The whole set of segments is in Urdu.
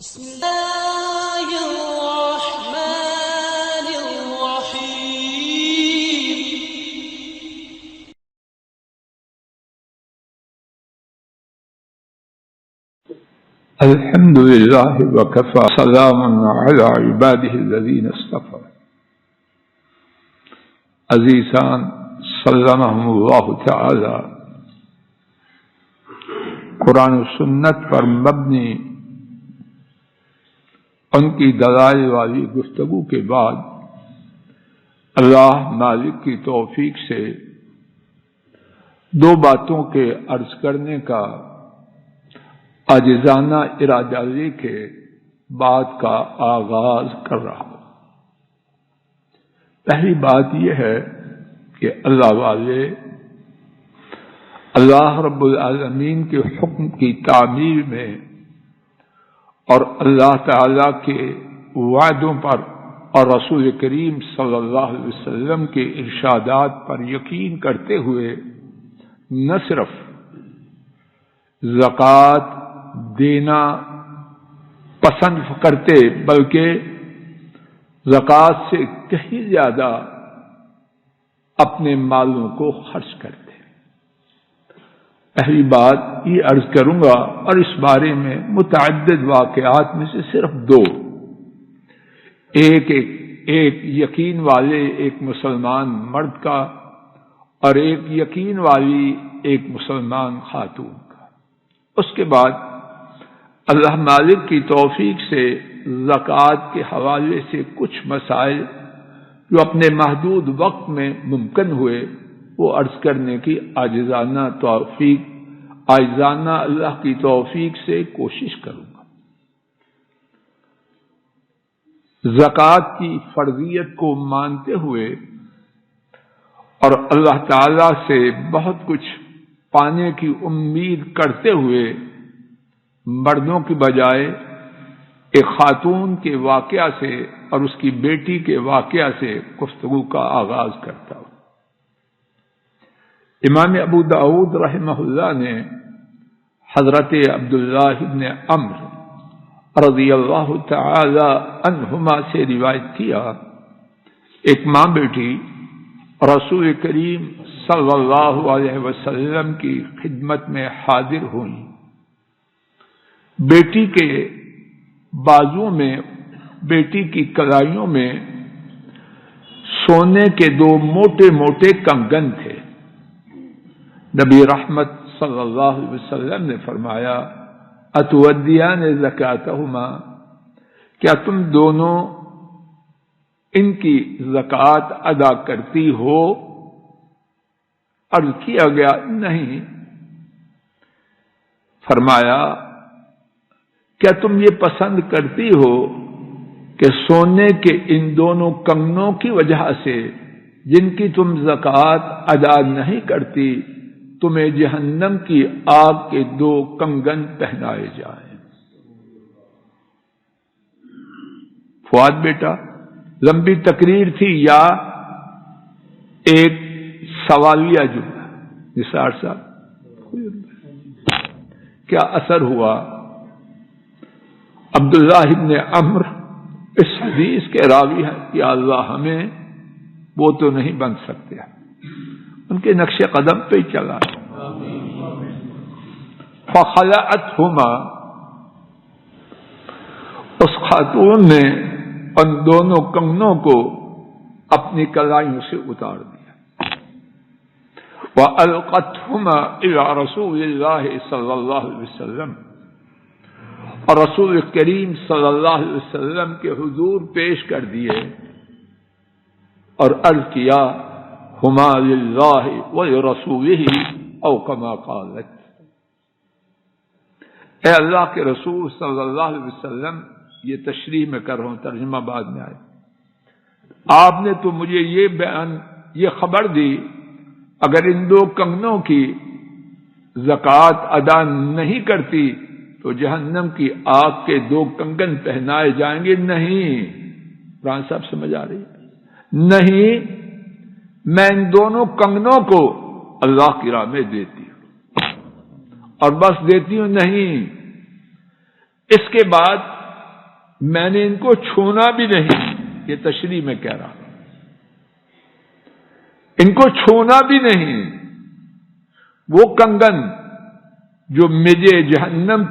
بسم الله الرحمن الرحيم. الحمد لله وكفى سلام على عباده الذين اصطفى. عزیزان سلمهم اللہ تعالی قرآن و سنت پر مبنی ان کی دلائل والی گفتگو کے بعد اللہ مالک کی توفیق سے دو باتوں کے عرض کرنے کا عاجزانہ ارادہ لے کے بات کا آغاز کر رہا ہوں۔ پہلی بات یہ ہے کہ اللہ والے اللہ رب العالمین کے حکم کی تعمیل میں اور اللہ تعالی کے وعدوں پر اور رسول کریم صلی اللہ علیہ وسلم کے ارشادات پر یقین کرتے ہوئے نہ صرف زکوٰۃ دینا پسند کرتے بلکہ زکوٰۃ سے کہیں زیادہ اپنے مالوں کو خرچ کرتے۔ پہلی بات یہ عرض کروں گا اور اس بارے میں متعدد واقعات میں سے صرف دو، ایک یقین والے ایک مسلمان مرد کا اور ایک یقین والی ایک مسلمان خاتون کا۔ اس کے بعد اللہ مالک کی توفیق سے زکوٰۃ کے حوالے سے کچھ مسائل جو اپنے محدود وقت میں ممکن ہوئے وہ عرض کرنے کی عاجزانہ اللہ کی توفیق سے کوشش کروں گا۔ زکوٰۃ کی فرضیت کو مانتے ہوئے اور اللہ تعالی سے بہت کچھ پانے کی امید کرتے ہوئے مردوں کی بجائے ایک خاتون کے واقعہ سے اور اس کی بیٹی کے واقعہ سے گفتگو کا آغاز کرتا ہوں۔ امام ابو داؤد رحمہ اللہ نے حضرت عبداللہ ابن عمرو رضی اللہ تعالی عنہما سے روایت کیا، ایک ماں بیٹی رسول کریم صلی اللہ علیہ وسلم کی خدمت میں حاضر ہوئی۔ بیٹی کے بازو میں، بیٹی کی کلائیوں میں سونے کے دو موٹے موٹے کنگن تھے۔ نبی رحمت صلی اللہ علیہ وسلم نے فرمایا اتودیان زکاتہما، کیا تم دونوں ان کی زکوٰۃ ادا کرتی ہو؟ عرض کیا گیا نہیں۔ فرمایا کیا تم یہ پسند کرتی ہو کہ سونے کے ان دونوں کنگنوں کی وجہ سے جن کی تم زکوٰۃ ادا نہیں کرتی تمہیں جہنم کی آگ کے دو کنگن پہنائے جائیں؟ فؤاد بیٹا لمبی تقریر تھی یا ایک سوالیہ جملہ؟ نثار صاحب کیا اثر ہوا؟ عبداللہ ابن عمرو اس حدیث کے راوی ہیں، یا اللہ ہمیں وہ تو نہیں بن سکتے، ان کے نقش قدم پہ ہی چلا۔ فخلعتہما، اس خاتون نے ان دونوں کنگنوں کو اپنی کلائیوں سے اتار دیا۔ وَأَلْقَتْهُمَا إِلَىٰ رَسُولِ اللَّهِ صلی اللہ علیہ وسلم، اور رسول کریم صلی اللہ علیہ وسلم کے حضور پیش کر دیے اور عرض کیا ہما للہ ولرسولہ او کما قالت، اے اللہ کے رسول صلی اللہ علیہ وسلم، یہ تشریح میں کر رہا ہوں، ترجمہ بعد میں آئے، آپ نے تو مجھے یہ خبر دی اگر ان دو کنگنوں کی زکوٰۃ ادا نہیں کرتی تو جہنم کی آگ کے دو کنگن پہنائے جائیں گے۔ نہیں، قرآن صاحب سمجھ آ رہی ہے؟ نہیں، میں ان دونوں کنگنوں کو اللہ کی راہ میں دیتی ہوں اور بس دیتی ہوں نہیں، اس کے بعد میں نے ان کو چھونا بھی نہیں، یہ تشریح میں کہہ رہا ہوں، ان کو چھونا بھی نہیں، وہ کنگن جو مجھے جہنم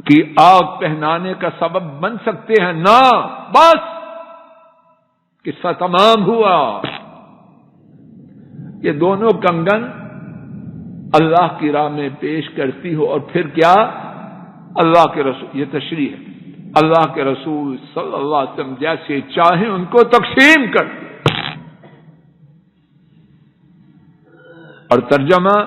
کی آگ پہنانے کا سبب بن سکتے ہیں، نہ، بس قصہ تمام ہوا۔ یہ دونوں کنگن اللہ کی راہ میں پیش کرتی ہو، اور پھر کیا؟ اللہ کے رسول، یہ تشریح ہے، اللہ کے رسول صلی اللہ علیہ وسلم جیسے چاہیں ان کو تقسیم کرتے، اور ترجمہ،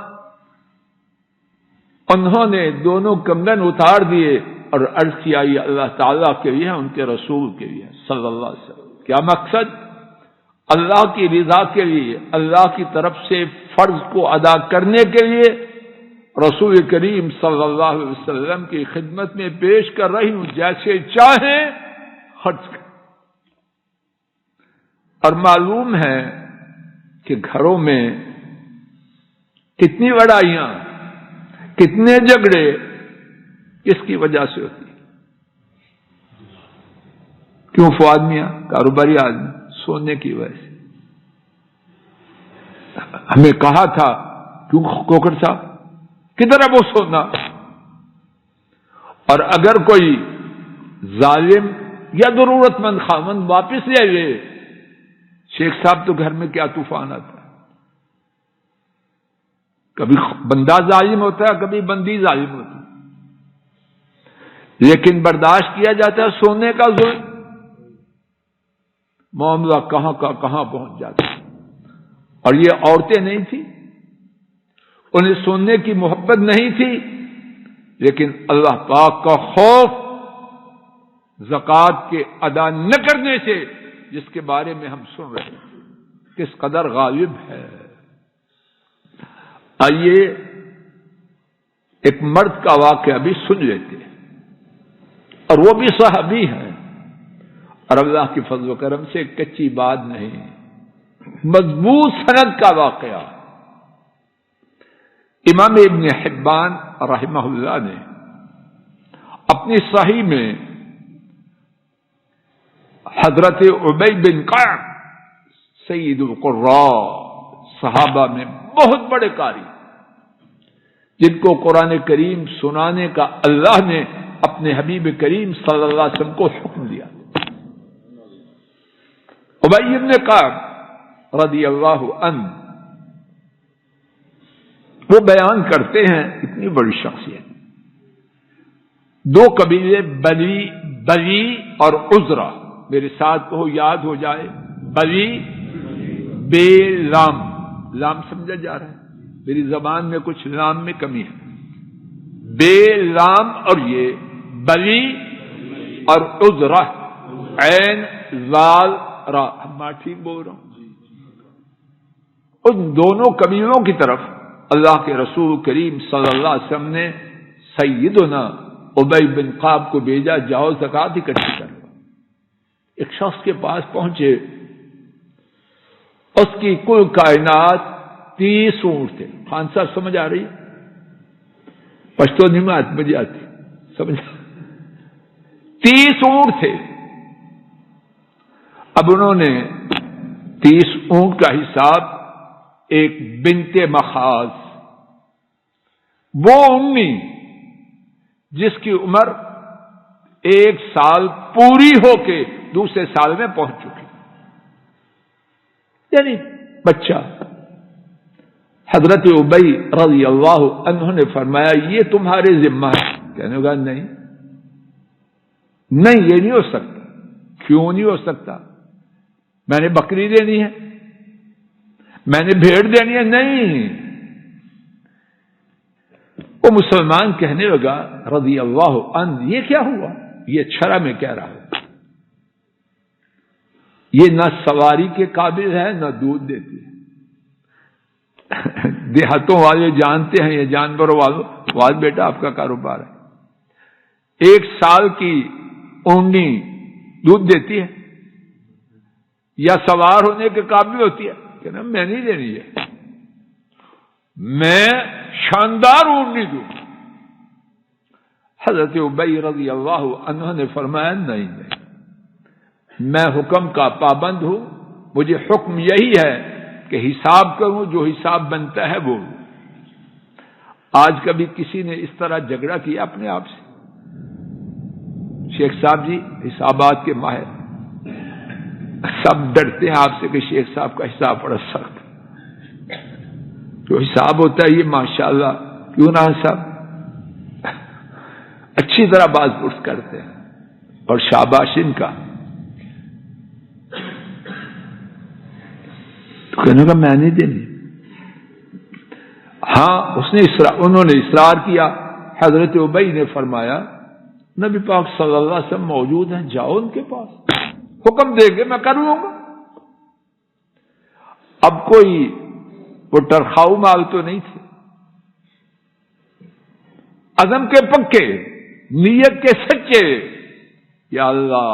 انہوں نے دونوں کنگن اتار دیے اور عرض کیا یہ اللہ تعالیٰ کے لیے ہے، ان کے رسول کے لیے صلی اللہ علیہ وسلم۔ کیا مقصد؟ اللہ کی رضا کے لیے، اللہ کی طرف سے فرض کو ادا کرنے کے لیے رسول کریم صلی اللہ علیہ وسلم کی خدمت میں پیش کر رہی ہوں، جیسے چاہیں خرچ کریں۔ اور معلوم ہے کہ گھروں میں کتنی لڑائیاں، کتنے جھگڑے کس کی وجہ سے ہوتی ہیں؟ کیوں فواد میاں؟ کاروباری آدمی، سونے کی وجہ سے۔ ہمیں کہا تھا، کیوں کوکر صاحب کدھر ہے وہ سونا؟ اور اگر کوئی ظالم یا ضرورت مند خاوند واپس لے لے، شیخ صاحب تو گھر میں کیا طوفان آتا ہے، کبھی بندہ ظالم ہوتا ہے، کبھی بندی ظالم ہوتی ہے، لیکن برداشت کیا جاتا ہے سونے کا ظلم، معاملہ کہاں کا کہاں پہنچ جاتا ہے۔ اور یہ عورتیں نہیں تھیں، انہیں سونے کی محبت نہیں تھی، لیکن اللہ پاک کا خوف زکوٰۃ کے ادا نہ کرنے سے، جس کے بارے میں ہم سن رہے ہیں کس قدر غالب ہے۔ آئیے ایک مرد کا واقعہ بھی سن لیتے ہیں، اور وہ بھی صحابی ہے، اور اللہ کی فضل و کرم سے کچی بات نہیں، مضبوط سند کا واقعہ۔ امام ابن حبان رحمہ اللہ نے اپنی صحیح میں حضرت ابی بن کعب سید القراء، صحابہ میں بہت بڑے قاری، جن کو قرآن کریم سنانے کا اللہ نے اپنے حبیب کریم صلی اللہ علیہ وسلم کو حکم دیا۔ ابی بن کعب رضی اللہ عنہ وہ بیان کرتے ہیں، اتنی بڑی شخصیت، دو قبیلے بلی اور عذرا، میرے ساتھ کہو یاد ہو جائے، بلی بے لام، لام سمجھا جا رہا ہے، میری زبان میں کچھ لام میں کمی ہے، بے لام، اور یہ بلی اور عذرا، عین زال را، میں ٹھیک بول رہا ہوں؟ ان دونوں قبیلوں کی طرف اللہ کے رسول کریم صلی اللہ علیہ وسلم نے سیدنا ابی بن کعب کو بھیجا، جاؤ زکوٰۃ اکٹھی کرو۔ ایک شخص کے پاس پہنچے، اس کی کل کائنات 30 اونٹ تھے۔ خان صاحب سمجھ آ رہی؟ پشتو نہیں میں مجھے آتی، سمجھ، 30 اونٹ تھے۔ اب انہوں نے 30 اونٹ کا حساب ایک بنت مخاض، وہ امی جس کی عمر 1 سال پوری ہو کے دوسرے سال میں پہنچ چکی، یعنی بچہ، حضرت ابی رضی اللہ عنہ نے فرمایا یہ تمہارے ذمہ ہے۔ کہنے لگا نہیں، یہ نہیں ہو سکتا۔ کیوں نہیں ہو سکتا؟ میں نے بکری دینی ہے، میں نے بھیڑ دینی ہے۔ نہیں، وہ مسلمان کہنے لگا رضی اللہ عنہ یہ کیا ہوا؟ یہ چھرا میں کہہ رہا ہوں، یہ نہ سواری کے قابل ہے نہ دودھ دیتی ہے۔ دیہاتوں والے جانتے ہیں، یہ جانوروں والے بیٹا آپ کا کاروبار ہے، 1 سال کی اونٹنی دودھ دیتی ہے یا سوار ہونے کے قابل ہوتی ہے؟ کہنا میں نہیں دینی ہے، میں شاندار اونٹنی دوں۔ حضرت ابی رضی اللہ عنہ نے فرمایا نہیں میں حکم کا پابند ہوں، مجھے حکم یہی ہے کہ حساب کروں، جو حساب بنتا ہے وہ۔ آج کبھی کسی نے اس طرح جھگڑا کیا اپنے آپ سے؟ شیخ صاحب جی حسابات کے ماہر، سب ڈرتے ہیں آپ سے کہ شیخ صاحب کا حساب بڑا سخت، جو حساب ہوتا ہے یہ ماشاءاللہ کیوں نہ صاحب اچھی طرح باز پرس کرتے ہیں، اور شاباش ان کا۔ تو کہنے کا میں نہیں دینی۔ ہاں انہوں نے اصرار کیا۔ حضرت ابی نے فرمایا نبی پاک صلی اللہ علیہ وسلم موجود ہیں، جاؤ ان کے پاس، حکم دے گے میں کر لوں گا۔ اب کوئی وہ ٹرخاؤ مال تو نہیں تھے، عزم کے پکے، نیت کے سچے۔ یا اللہ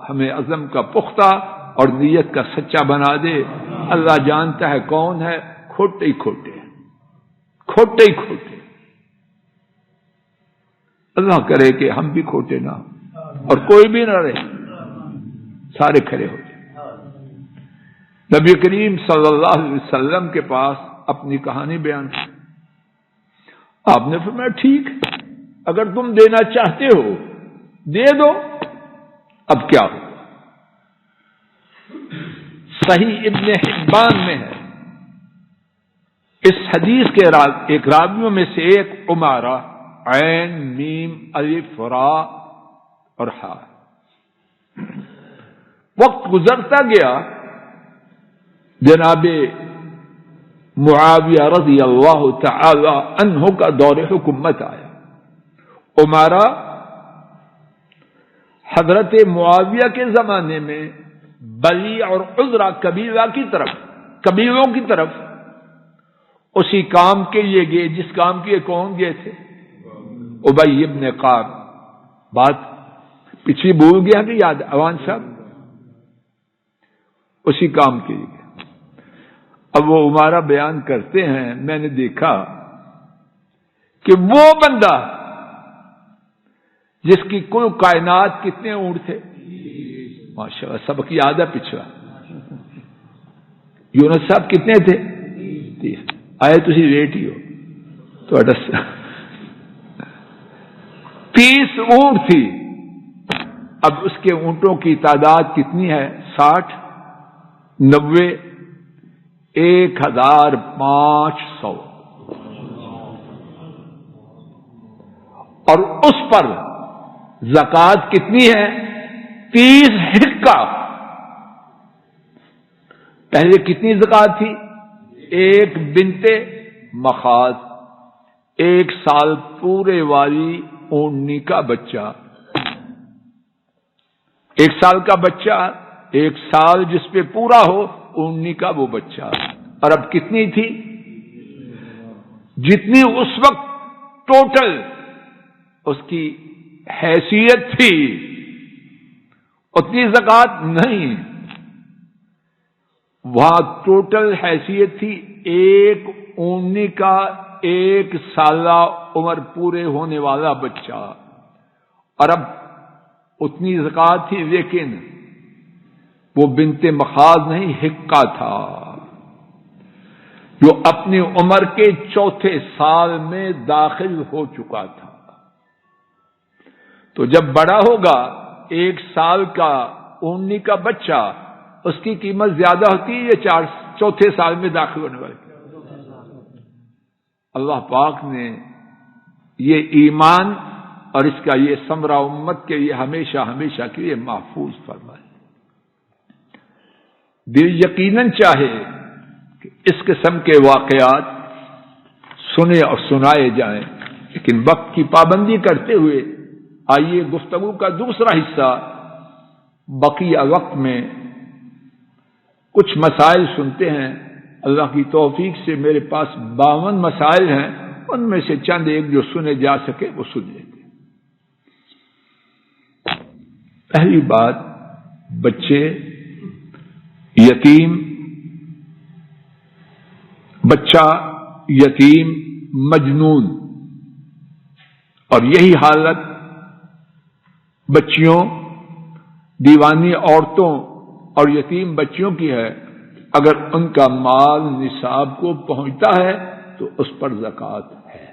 ہمیں عزم کا پختہ اور نیت کا سچا بنا دے۔ اللہ جانتا ہے کون ہے کھوٹے ہی کھوٹے، کھوٹے ہی کھوٹے۔ اللہ کرے کہ ہم بھی کھوٹے نہ ہوں اور کوئی بھی نہ رہے، سارے کھڑے ہو جائیں۔ نبی کریم صلی اللہ علیہ وسلم کے پاس اپنی کہانی بیان کی۔ آپ نے فرمایا ٹھیک ہے، اگر تم دینا چاہتے ہو دے دو، اب کیا ہو۔ صحیح ابن حبان میں ہے، اس حدیث کے ایک راویوں میں سے ایک عمارہ، عین میم الف را اور ہا۔ وقت گزرتا گیا، جناب معاویہ رضی اللہ تعالی عنہ کا دور حکومت آیا۔ عمارہ حضرت معاویہ کے زمانے میں بلی اور عذرا قبیلوں کی طرف اسی کام کے لیے گئے جس کام کے کون گئے تھے؟ ابی ابن قاب۔ بات پچھلی بھول گیا کہ یاد اوان صاحب؟ اسی کام کے لیے۔ اب وہ عمارہ بیان کرتے ہیں میں نے دیکھا کہ وہ بندہ جس کی کل کائنات کتنے اونٹ تھے؟ ماشاءاللہ سبق یاد ہے پچھلا۔ یونس صاحب کتنے تھے؟ 30۔ آئے تسی لیٹ ہی ہو تو 30 اونٹ تھی۔ اب اس کے اونٹوں کی تعداد کتنی ہے؟ 60، 90، 1500۔ اور اس پر زکوٰۃ کتنی ہے؟ 30 حقہ۔ پہلے کتنی زکوٰۃ تھی؟ 1 بنت مخاض، 1 سال پورے والی اونٹنی کا بچہ، 1 سال کا بچہ، 1 سال جس پہ پورا ہو اونٹنی کا وہ بچہ۔ اور اب کتنی تھی؟ جتنی اس وقت ٹوٹل اس کی حیثیت تھی اتنی زکوٰۃ نہیں، وہاں ٹوٹل حیثیت تھی 1 اونٹنی کا 1 سالہ عمر پورے ہونے والا بچہ، اور اب اتنی زکوٰۃ تھی، لیکن وہ بنت مخاض نہیں حقہ تھا، جو اپنی عمر کے 4تھے سال میں داخل ہو چکا تھا۔ تو جب بڑا ہوگا 1 سال کا اونٹنی کا بچہ، اس کی قیمت زیادہ ہوتی ہے یا 4تھے سال میں داخل ہونے والے؟ اللہ پاک نے یہ ایمان اور اس کا یہ ثمرہ امت کے لیے ہمیشہ ہمیشہ کے لیے محفوظ فرمائے۔ دل یقیناً چاہے کہ اس قسم کے واقعات سنے اور سنائے جائیں، لیکن وقت کی پابندی کرتے ہوئے آئیے گفتگو کا دوسرا حصہ بقیہ وقت میں کچھ مسائل سنتے ہیں۔ اللہ کی توفیق سے میرے پاس 52 مسائل ہیں، ان میں سے چند ایک جو سنے جا سکے وہ سن لیتے۔ پہلی بات، بچے یتیم، بچہ یتیم مجنون، اور یہی حالت بچیوں، دیوانی عورتوں اور یتیم بچیوں کی ہے، اگر ان کا مال نصاب کو پہنچتا ہے تو اس پر زکوٰۃ ہے۔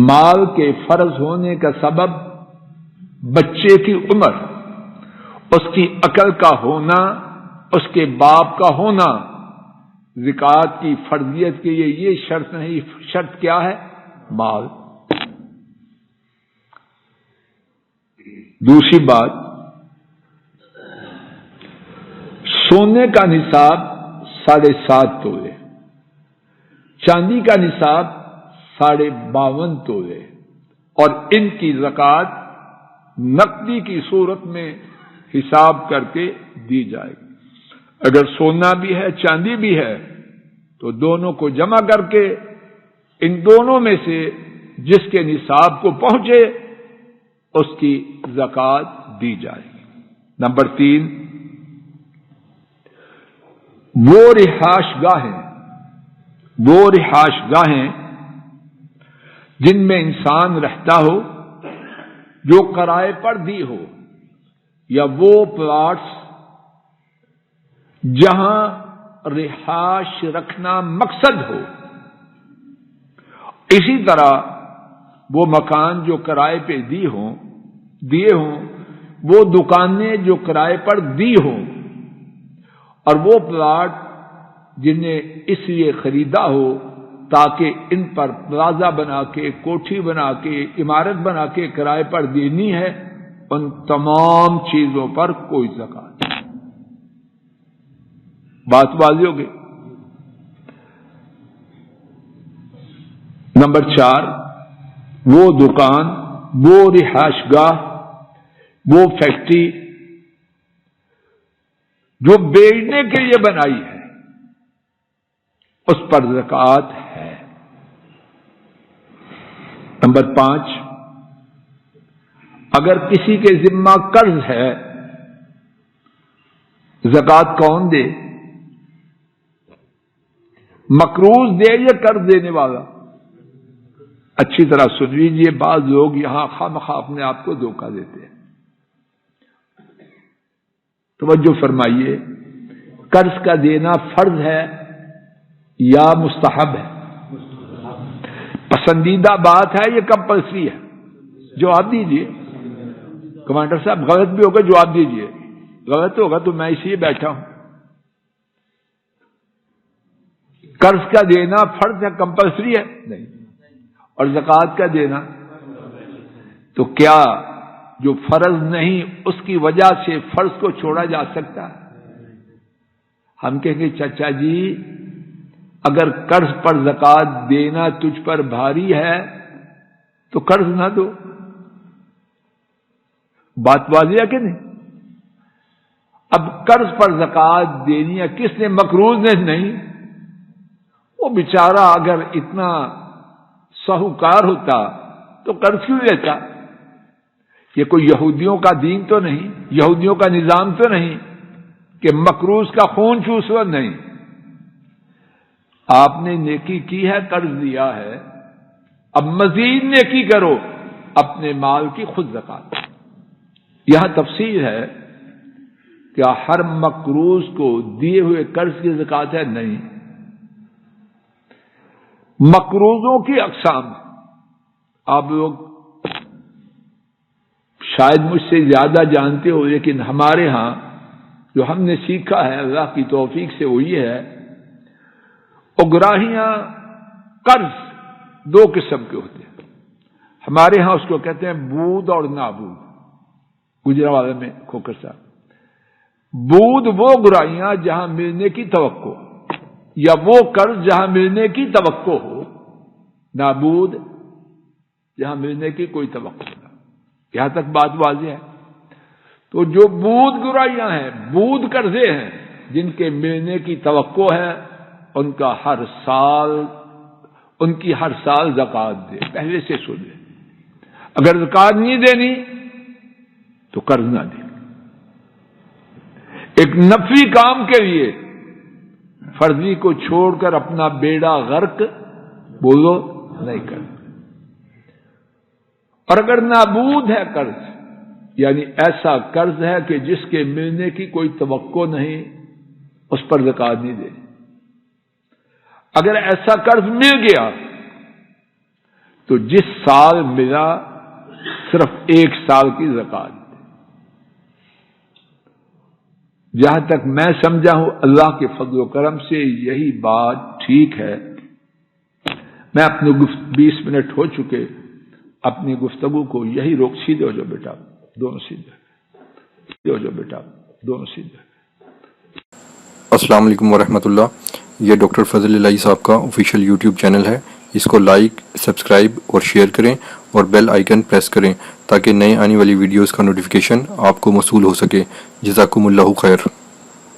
مال کے فرض ہونے کا سبب بچے کی عمر، اس کی عقل کا ہونا، اس کے باپ کا ہونا۔ زکوٰۃ کی فرضیت کے لیے یہ شرط نہیں، شرط کیا ہے؟ مال۔ دوسری بات، سونے کا نصاب 7.5 تولے، چاندی کا نصاب 52.5 تولے، اور ان کی زکوٰۃ نقدی کی صورت میں حساب کر کے دی جائے گی۔ اگر سونا بھی ہے چاندی بھی ہے تو دونوں کو جمع کر کے ان دونوں میں سے جس کے نصاب کو پہنچے اس کی زکوٰۃ دی جائے گی۔ نمبر 3، وہ رہائش گاہیں جن میں انسان رہتا ہو، جو کرائے پر دی ہو، یا وہ پلاٹس جہاں رہائش رکھنا مقصد ہو۔ اسی طرح وہ مکان جو کرائے پہ دیے ہوں، وہ دکانیں جو کرائے پر دی ہوں، اور وہ پلاٹ جنہیں اس لیے خریدا ہو تاکہ ان پر پلازا بنا کے، کوٹھی بنا کے، عمارت بنا کے کرائے پر دینی ہے، ان تمام چیزوں پر کوئی زکوٰۃ نہیں۔ بات واضح ہو گئی۔ نمبر 4، وہ دکان، وہ رہائش گاہ، وہ فیکٹری جو بیچنے کے لیے بنائی ہے، اس پر زکوٰۃ ہے۔ نمبر 5، اگر کسی کے ذمہ قرض ہے، زکوٰۃ کون دے؟ مقروض دے یا قرض دینے والا؟ اچھی طرح سن لیجیے، بعض لوگ یہاں خواہ اپنے آپ کو دھوکہ دیتے ہیں۔ توجہ فرمائیے، قرض کا دینا فرض ہے یا مستحب ہے؟ پسندیدہ بات ہے یا کمپلسری ہے؟ جواب دیجیے۔ کمانڈر صاحب غلط بھی ہوگا، جواب دیجیے۔ غلط ہوگا تو میں اسی لیے بیٹھا ہوں۔ قرض کا دینا فرض ہے، کمپلسری ہے؟ نہیں۔ اور زکوٰۃ کا دینا تو کیا جو فرض نہیں اس کی وجہ سے فرض کو چھوڑا جا سکتا ہے؟ ہم کہیں گے چچا جی اگر قرض پر زکوٰۃ دینا تجھ پر بھاری ہے تو قرض نہ دو۔ بات واضح ہے کہ نہیں؟ اب قرض پر زکوٰۃ دینی ہے کس نے؟ مقروض نے نہیں۔ وہ بیچارہ اگر اتنا ساہوکار ہوتا تو قرض کیوں لیتا؟ یہ کوئی یہودیوں کا دین تو نہیں، یہودیوں کا نظام تو نہیں کہ مقروض کا خون چوسو نہیں۔ آپ نے نیکی کی ہے، قرض دیا ہے، اب مزید نیکی کرو، اپنے مال کی خود زکوٰۃ۔ یہاں تفصیل ہے کیا ہر مقروض کو دیے ہوئے قرض کی زکوٰۃ ہے؟ نہیں۔ مقروضوں کی اقسام آپ لوگ شاید مجھ سے زیادہ جانتے ہو، لیکن ہمارے ہاں جو ہم نے سیکھا ہے اللہ کی توفیق سے وہ یہ ہے، اگراہیاں قرض 2 قسم کے ہوتے ہیں۔ ہمارے ہاں اس کو کہتے ہیں بود اور نابود۔ گجرانوالے میں کھوکر صاحب، بود وہ گرائیاں جہاں ملنے کی توقع یا وہ قرض جہاں ملنے کی توقع ہو، نابود جہاں ملنے کی کوئی توقع نہ۔ یہاں تک بات واضح ہے؟ تو جو بود گرائیاں ہیں، بود قرضے ہیں جن کے ملنے کی توقع ہے، ان کا ہر سال زکوٰۃ دے، پہلے سے سن لے۔ اگر زکوٰۃ نہیں دینی تو قرض نہ دے۔ ایک نفلی کام کے لیے فرضی کو چھوڑ کر اپنا بیڑا غرق بولو نہیں کرنا۔ اور اگر نابود ہے قرض، یعنی ایسا قرض ہے کہ جس کے ملنے کی کوئی توقع نہیں، اس پر زکات نہیں دینی۔ اگر ایسا قرض مل گیا تو جس سال ملا صرف 1 سال کی زکات۔ جہاں تک میں سمجھا ہوں اللہ کے فضل و کرم سے یہی بات ٹھیک ہے۔ میں اپنے 20 منٹ ہو چکے، اپنی گفتگو کو یہی روک۔ سیدھے ہو جاؤ بیٹا، دونوں سیدھے ہو جاؤ بیٹا، دونوں سیدھے۔ السلام علیکم ورحمۃ اللہ۔ یہ ڈاکٹر فضل الہی صاحب کا آفیشیل یوٹیوب چینل ہے، اس کو لائک، سبسکرائب اور شیئر کریں اور بیل آئیکن پریس کریں تاکہ نئے آنے والی ویڈیوز کا نوٹیفیکیشن آپ کو موصول ہو سکے۔ جزاکم اللہ خیر۔